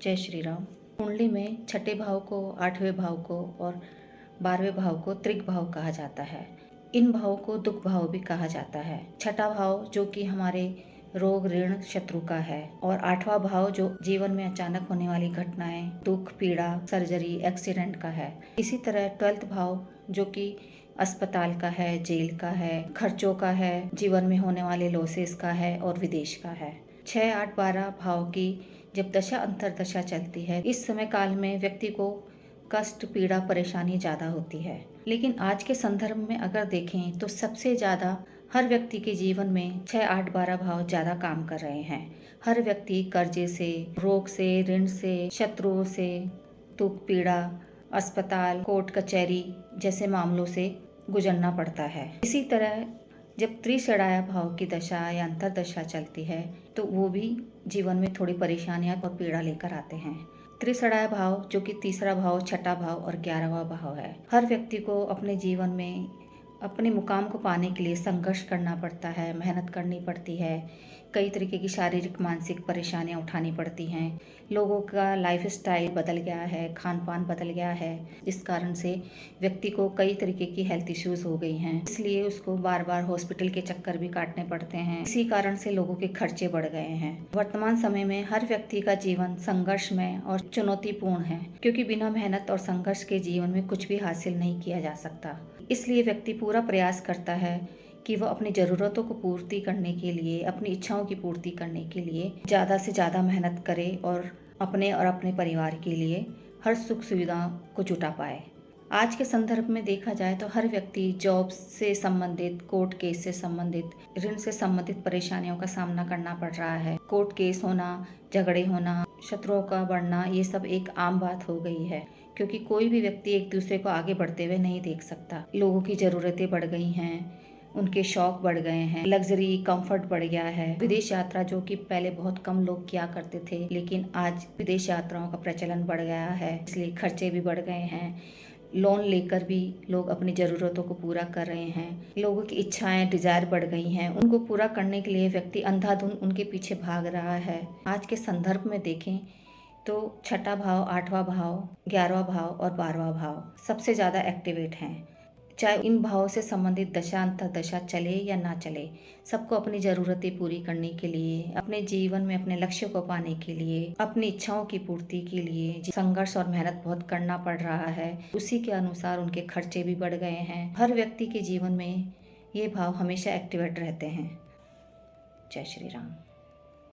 जय श्री राम। कुंडली में छठे भाव को, आठवें भाव को और 12वें भाव को त्रिक भाव कहा जाता है। इन भावों को दुख भाव भी कहा जाता है। छठा भाव जो कि हमारे रोग, ऋण, शत्रु का है, और 8वां भाव जो जीवन में अचानक होने वाली घटनाएं, दुख, पीड़ा, सर्जरी, एक्सीडेंट का है। इसी तरह 12th भाव जो कि अस्पताल का है, जेल का है, खर्चों का है, जीवन में होने वाले लॉसेस का है और विदेश का है। 6, 8, 12 भाव की जब दशा अंतरदशा चलती है, इस समय काल में व्यक्ति को कष्ट, पीड़ा, परेशानी ज़्यादा होती है। लेकिन आज के संदर्भ में अगर देखें तो सबसे ज़्यादा हर व्यक्ति के जीवन में 6, 8, 12 भाव ज़्यादा काम कर रहे हैं। हर व्यक्ति कर्जे से, रोग से, ऋण से, शत्रुओं से, दुख, पीड़ा, अस्पताल, कोर्ट कचहरी जैसे मामलों से गुजरना पड़ता है। इसी तरह जब त्रिषडाया भाव की दशा या अंतरदशा चलती है तो वो भी जीवन में थोड़ी परेशानियां और पीड़ा लेकर आते हैं। त्रिषडाया भाव जो कि तीसरा भाव, छठा भाव और 11वां भाव है। हर व्यक्ति को अपने जीवन में अपने मुकाम को पाने के लिए संघर्ष करना पड़ता है, मेहनत करनी पड़ती है, कई तरीके की शारीरिक मानसिक परेशानियां उठानी पड़ती हैं। लोगों का लाइफ स्टाइल बदल गया है, खान पान बदल गया है, जिस कारण से व्यक्ति को कई तरीके की हेल्थ इश्यूज हो गई हैं। इसलिए उसको बार बार हॉस्पिटल के चक्कर भी काटने पड़ते हैं। इसी कारण से लोगों के खर्चे बढ़ गए हैं। वर्तमान समय में हर व्यक्ति का जीवन संघर्षमय और चुनौतीपूर्ण है, क्योंकि बिना मेहनत और संघर्ष के जीवन में कुछ भी हासिल नहीं किया जा सकता। इसलिए व्यक्ति पूरा प्रयास करता है कि वह अपनी ज़रूरतों को पूर्ति करने के लिए, अपनी इच्छाओं की पूर्ति करने के लिए ज़्यादा से ज़्यादा मेहनत करे और अपने परिवार के लिए हर सुख सुविधाओं को जुटा पाए। आज के संदर्भ में देखा जाए तो हर व्यक्ति जॉब से संबंधित, कोर्ट केस से संबंधित, ऋण से संबंधित परेशानियों का सामना करना पड़ रहा है। कोर्ट केस होना, झगड़े होना, शत्रुओं का बढ़ना, ये सब एक आम बात हो गई है, क्योंकि कोई भी व्यक्ति एक दूसरे को आगे बढ़ते हुए नहीं देख सकता। लोगों की ज़रूरतें बढ़ गई हैं, उनके शौक बढ़ गए हैं, लग्जरी, कंफर्ट बढ़ गया है। विदेश यात्रा जो कि पहले बहुत कम लोग किया करते थे, लेकिन आज विदेश यात्राओं का प्रचलन बढ़ गया है, इसलिए खर्चे भी बढ़ गए हैं। लोन लेकर भी लोग अपनी ज़रूरतों को पूरा कर रहे हैं। लोगों की इच्छाएं, डिज़ायर बढ़ गई हैं, उनको पूरा करने के लिए व्यक्ति अंधाधुंध उनके पीछे भाग रहा है। आज के संदर्भ में देखें तो छठा भाव, 8वां भाव, 11वां भाव और 12वां भाव सबसे ज़्यादा एक्टिवेट हैं। चाहे इन भावों से संबंधित दशा अंतरदशा चले या ना चले, सबको अपनी ज़रूरतें पूरी करने के लिए, अपने जीवन में अपने लक्ष्य को पाने के लिए, अपनी इच्छाओं की पूर्ति के लिए संघर्ष और मेहनत बहुत करना पड़ रहा है। उसी के अनुसार उनके खर्चे भी बढ़ गए हैं। हर व्यक्ति के जीवन में ये भाव हमेशा एक्टिवेट रहते हैं। जय श्री राम।